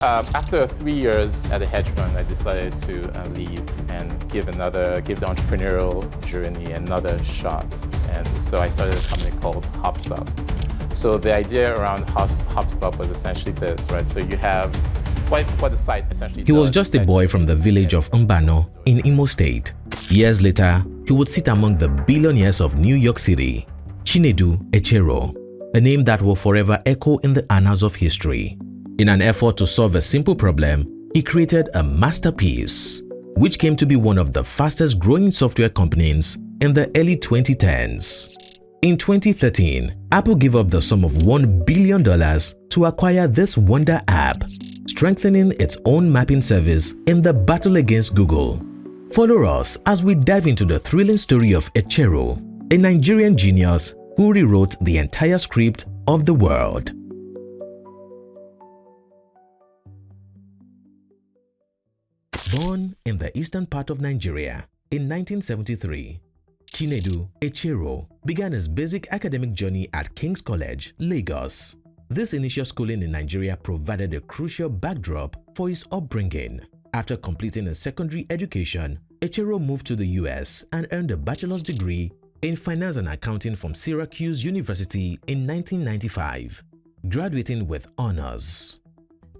After 3 years at a hedge fund, I decided to leave and give the entrepreneurial journey another shot. And so I started a company called HopStop. So the idea around HopStop was essentially this, right? So you have what the site essentially He was just a boy from the village of Mbano in Imo State. Years later, he would sit among the billionaires of New York City. Chinedu Echeruo, a name that will forever echo in the annals of history. In an effort to solve a simple problem, he created a masterpiece, which came to be one of the fastest growing software companies in the early 2010s. In 2013, Apple gave up the sum of $1 billion to acquire this wonder app, strengthening its own mapping service in the battle against Google. Follow us as we dive into the thrilling story of Achero, a Nigerian genius who rewrote the entire script of the world. Born in the eastern part of Nigeria in 1973, Chinedu Echeruo began his basic academic journey at King's College, Lagos. This initial schooling in Nigeria provided a crucial backdrop for his upbringing. After completing his secondary education, Achero moved to the US and earned a bachelor's degree in finance and accounting from Syracuse University in 1995, graduating with honors.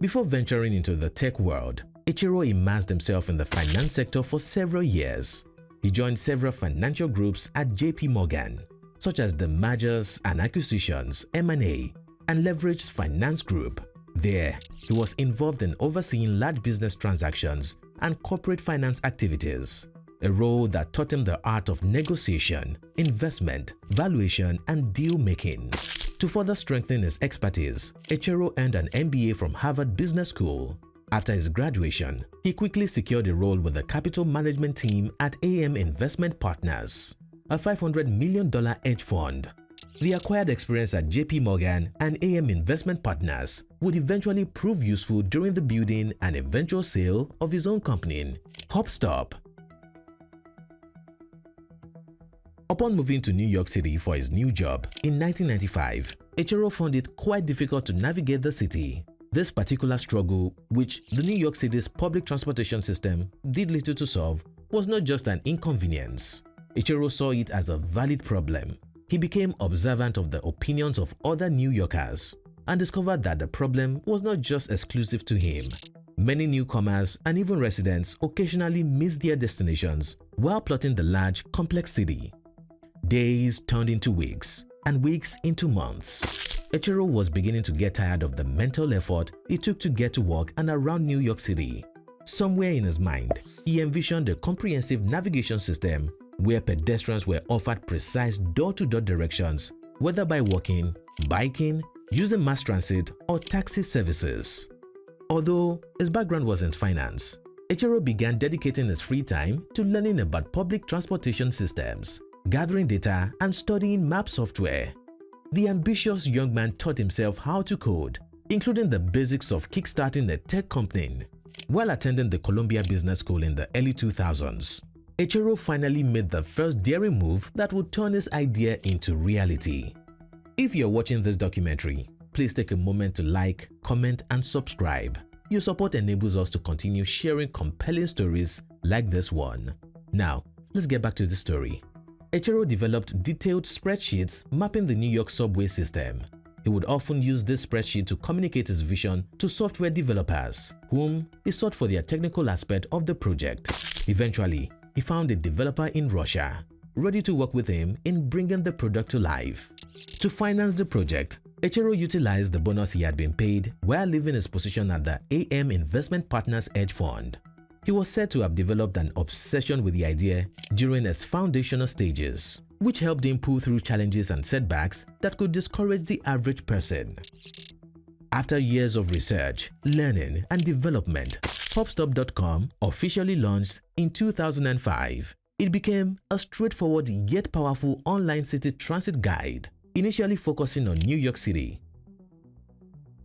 Before venturing into the tech world, Achero immersed himself in the finance sector for several years. He joined several financial groups at JPMorgan, such as the Mergers and Acquisitions (M&A) and Leveraged Finance Group. There, he was involved in overseeing large business transactions and corporate finance activities, a role that taught him the art of negotiation, investment, valuation, and deal-making. To further strengthen his expertise, Achero earned an MBA from Harvard Business School. After his graduation, he quickly secured a role with the capital management team at AM Investment Partners, a $500 million hedge fund. The acquired experience at JP Morgan and AM Investment Partners would eventually prove useful during the building and eventual sale of his own company, HopStop. Upon moving to New York City for his new job in 1995, Achero found it quite difficult to navigate the city. This particular struggle, which the New York City's public transportation system did little to solve, was not just an inconvenience. Achero saw it as a valid problem. He became observant of the opinions of other New Yorkers and discovered that the problem was not just exclusive to him. Many newcomers and even residents occasionally missed their destinations while plotting the large, complex city. Days turned into weeks, and weeks into months. Achero was beginning to get tired of the mental effort it took to get to work and around New York City. Somewhere in his mind, he envisioned a comprehensive navigation system where pedestrians were offered precise door-to-door directions, whether by walking, biking, using mass transit, or taxi services. Although his background was in finance, Achero began dedicating his free time to learning about public transportation systems, gathering data, and studying map software. The ambitious young man taught himself how to code, including the basics of kickstarting a tech company. While attending the Columbia Business School in the early 2000s, Achero finally made the first daring move that would turn his idea into reality. If you're watching this documentary, please take a moment to like, comment, and subscribe. Your support enables us to continue sharing compelling stories like this one. Now, let's get back to the story. Achero developed detailed spreadsheets mapping the New York subway system. He would often use this spreadsheet to communicate his vision to software developers, whom he sought for their technical aspect of the project. Eventually, he found a developer in Russia, ready to work with him in bringing the product to life. To finance the project, Achero utilized the bonus he had been paid while leaving his position at the AM Investment Partners hedge fund. He was said to have developed an obsession with the idea during his foundational stages, which helped him pull through challenges and setbacks that could discourage the average person. After years of research, learning, and development, HopStop.com officially launched in 2005. It became a straightforward yet powerful online city transit guide, initially focusing on New York City.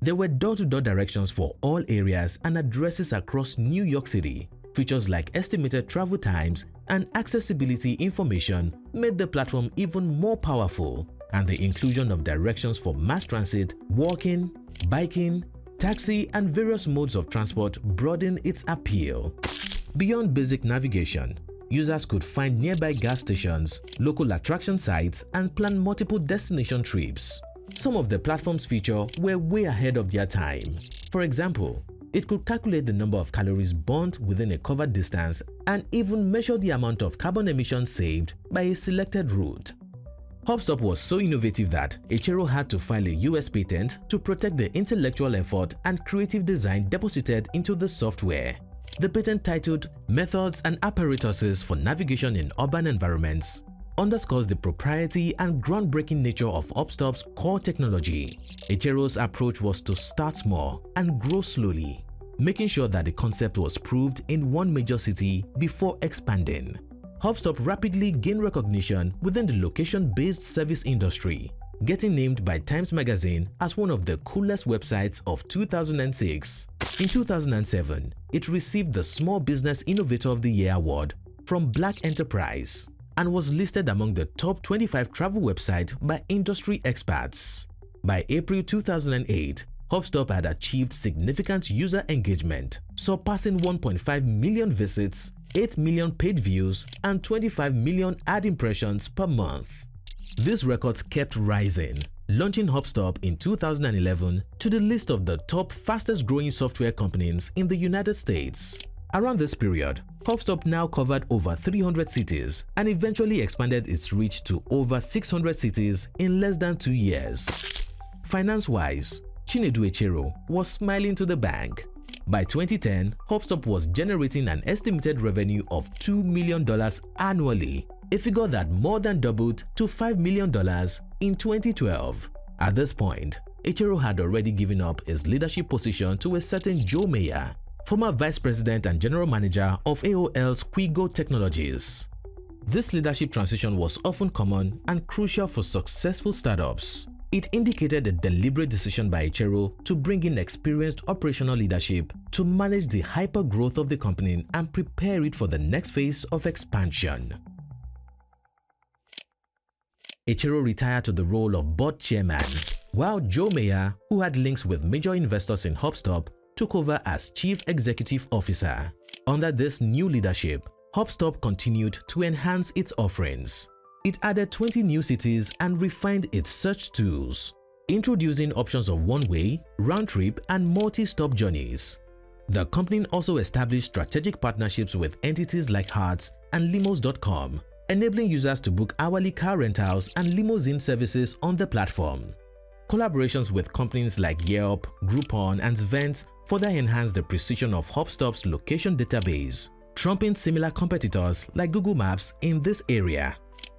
There were door-to-door directions for all areas and addresses across New York City. Features like estimated travel times and accessibility information made the platform even more powerful, and the inclusion of directions for mass transit, walking, biking, taxi and various modes of transport broadened its appeal. Beyond basic navigation, users could find nearby gas stations, local attraction sites, and plan multiple destination trips. Some of the platform's features were way ahead of their time. For example, it could calculate the number of calories burnt within a covered distance and even measure the amount of carbon emissions saved by a selected route. HopStop was so innovative that Achero had to file a US patent to protect the intellectual effort and creative design deposited into the software. The patent, titled Methods and Apparatuses for Navigation in Urban Environments, underscores the propriety and groundbreaking nature of HopStop's core technology. Achero's approach was to start small and grow slowly, making sure that the concept was proved in one major city before expanding. HopStop rapidly gained recognition within the location-based service industry, getting named by Times Magazine as one of the coolest websites of 2006. In 2007, it received the Small Business Innovator of the Year award from Black Enterprise and was listed among the top 25 travel websites by industry experts. By April 2008, HopStop had achieved significant user engagement, surpassing 1.5 million visits, 8 million paid views, and 25 million ad impressions per month. These records kept rising, launching HopStop in 2011 to the list of the top fastest growing software companies in the United States. Around this period, HopStop now covered over 300 cities and eventually expanded its reach to over 600 cities in less than 2 years. Finance-wise, Chinedu Echeruo was smiling to the bank. By 2010, HopStop was generating an estimated revenue of $2 million annually, a figure that more than doubled to $5 million in 2012. At this point, Achero had already given up his leadership position to a certain Joe Mayer, former vice president and general manager of AOL's Quigo Technologies. This leadership transition was often common and crucial for successful startups. It indicated a deliberate decision by Achero to bring in experienced operational leadership to manage the hyper-growth of the company and prepare it for the next phase of expansion. Achero retired to the role of board chairman, while Joe Mayer, who had links with major investors in HopStop, took over as chief executive officer. Under this new leadership, HopStop continued to enhance its offerings. It added 20 new cities and refined its search tools, introducing options of one-way, round-trip, and multi-stop journeys. The company also established strategic partnerships with entities like Hertz and Limos.com, enabling users to book hourly car rentals and limousine services on the platform. Collaborations with companies like Yelp, Groupon, and Zvent further enhanced the precision of HopStop's location database, trumping similar competitors like Google Maps in this area.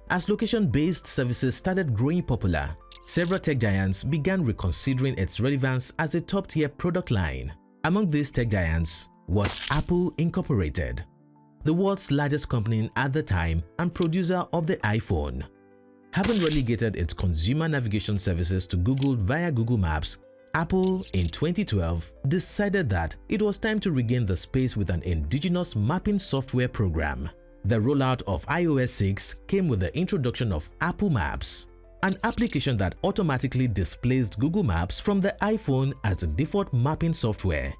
As location-based services started growing popular, several tech giants began reconsidering its relevance as a top-tier product line. Among these tech giants was Apple Incorporated, the world's largest company at the time and producer of the iPhone. Having relegated its consumer navigation services to Google via Google Maps, Apple in 2012 decided that it was time to regain the space with an indigenous mapping software program. The rollout of iOS 6 came with the introduction of Apple Maps, an application that automatically displaced Google Maps from the iPhone as the default mapping software.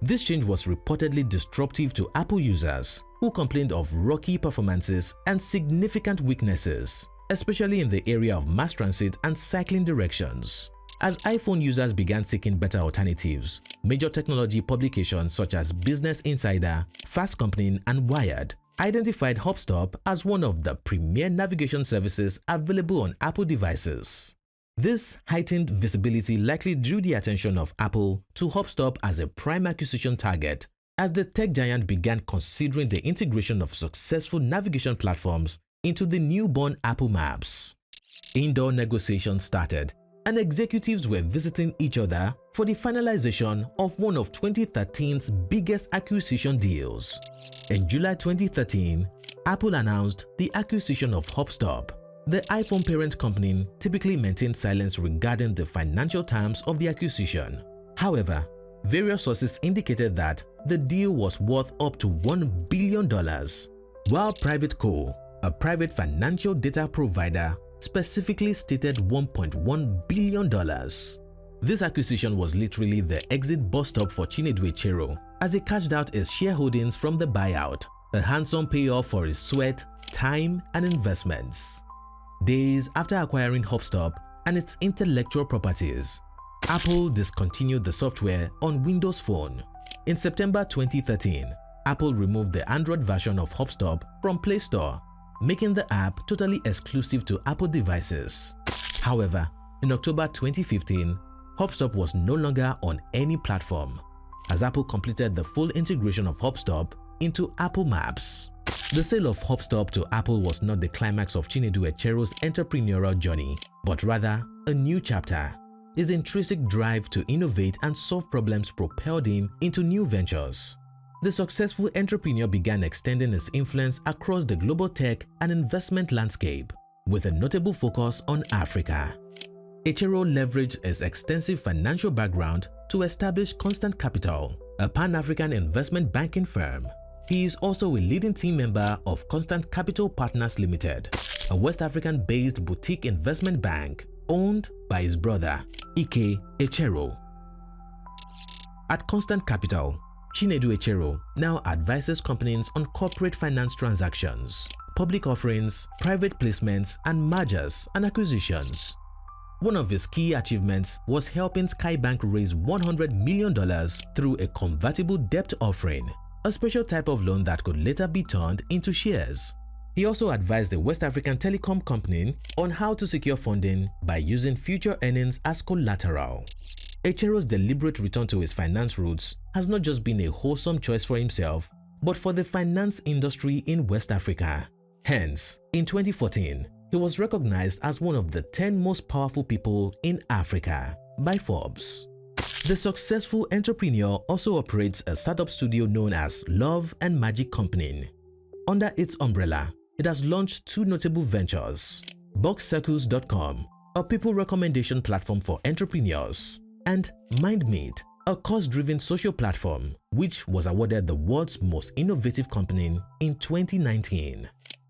This change was reportedly disruptive to Apple users, who complained of rocky performances and significant weaknesses, especially in the area of mass transit and cycling directions. As iPhone users began seeking better alternatives, major technology publications such as Business Insider, Fast Company, and Wired identified HopStop as one of the premier navigation services available on Apple devices. This heightened visibility likely drew the attention of Apple to HopStop as a prime acquisition target, as the tech giant began considering the integration of successful navigation platforms into the newborn Apple Maps. Indoor negotiations started, and executives were visiting each other for the finalization of one of 2013's biggest acquisition deals. In July 2013, Apple announced the acquisition of HopStop. The iPhone parent company typically maintained silence regarding the financial terms of the acquisition. However, various sources indicated that the deal was worth up to $1 billion, while PrivateCo, a private financial data provider, specifically stated $1.1 billion. This acquisition was literally the exit bus stop for Chinedu Echeruo as he cashed out his shareholdings from the buyout, a handsome payoff for his sweat, time, and investments. Days after acquiring HopStop and its intellectual properties, Apple discontinued the software on Windows Phone. In September 2013, Apple removed the Android version of HopStop from Play Store, making the app totally exclusive to Apple devices. However, in October 2015, HopStop was no longer on any platform, as Apple completed the full integration of HopStop into Apple Maps. The sale of HopStop to Apple was not the climax of Chinedu Echeruo's entrepreneurial journey, but rather a new chapter. His intrinsic drive to innovate and solve problems propelled him into new ventures. The successful entrepreneur began extending his influence across the global tech and investment landscape, with a notable focus on Africa. Achero leveraged his extensive financial background to establish Constant Capital, a Pan-African investment banking firm. He is also a leading team member of Constant Capital Partners Limited, a West African-based boutique investment bank owned by his brother, Echeruo. At Constant Capital, Chinedu Echeruo now advises companies on corporate finance transactions, public offerings, private placements, and mergers and acquisitions. One of his key achievements was helping GTBank raise $100 million through a convertible debt offering, a special type of loan that could later be turned into shares. He also advised the West African telecom company on how to secure funding by using future earnings as collateral. Echeruo's deliberate return to his finance roots has not just been a wholesome choice for himself, but for the finance industry in West Africa. Hence, in 2014, he was recognized as one of the 10 most powerful people in Africa by Forbes. The successful entrepreneur also operates a startup studio known as Love and Magic Company. Under its umbrella, it has launched two notable ventures: boxcircles.com, a people recommendation platform for entrepreneurs, and MindMeet, a course-driven social platform which was awarded the world's most innovative company in 2019.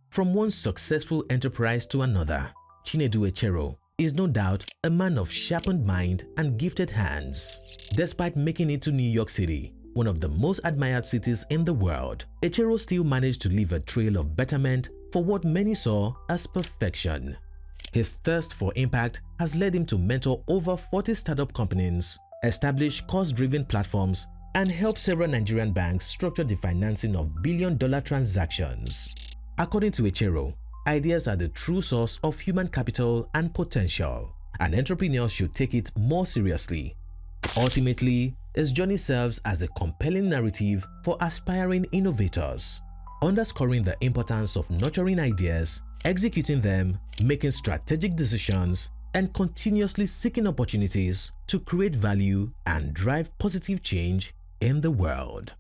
From one successful enterprise to another, Chinedu Echeruo is no doubt a man of sharpened mind and gifted hands. Despite making it to New York City, one of the most admired cities in the world, Achero still managed to leave a trail of betterment for what many saw as perfection. His thirst for impact has led him to mentor over 40 startup companies, establish cost-driven platforms, and help several Nigerian banks structure the financing of billion-dollar transactions. According to Achero, ideas are the true source of human capital and potential, and entrepreneurs should take it more seriously. Ultimately, his journey serves as a compelling narrative for aspiring innovators, underscoring the importance of nurturing ideas, executing them, making strategic decisions, and continuously seeking opportunities to create value and drive positive change in the world.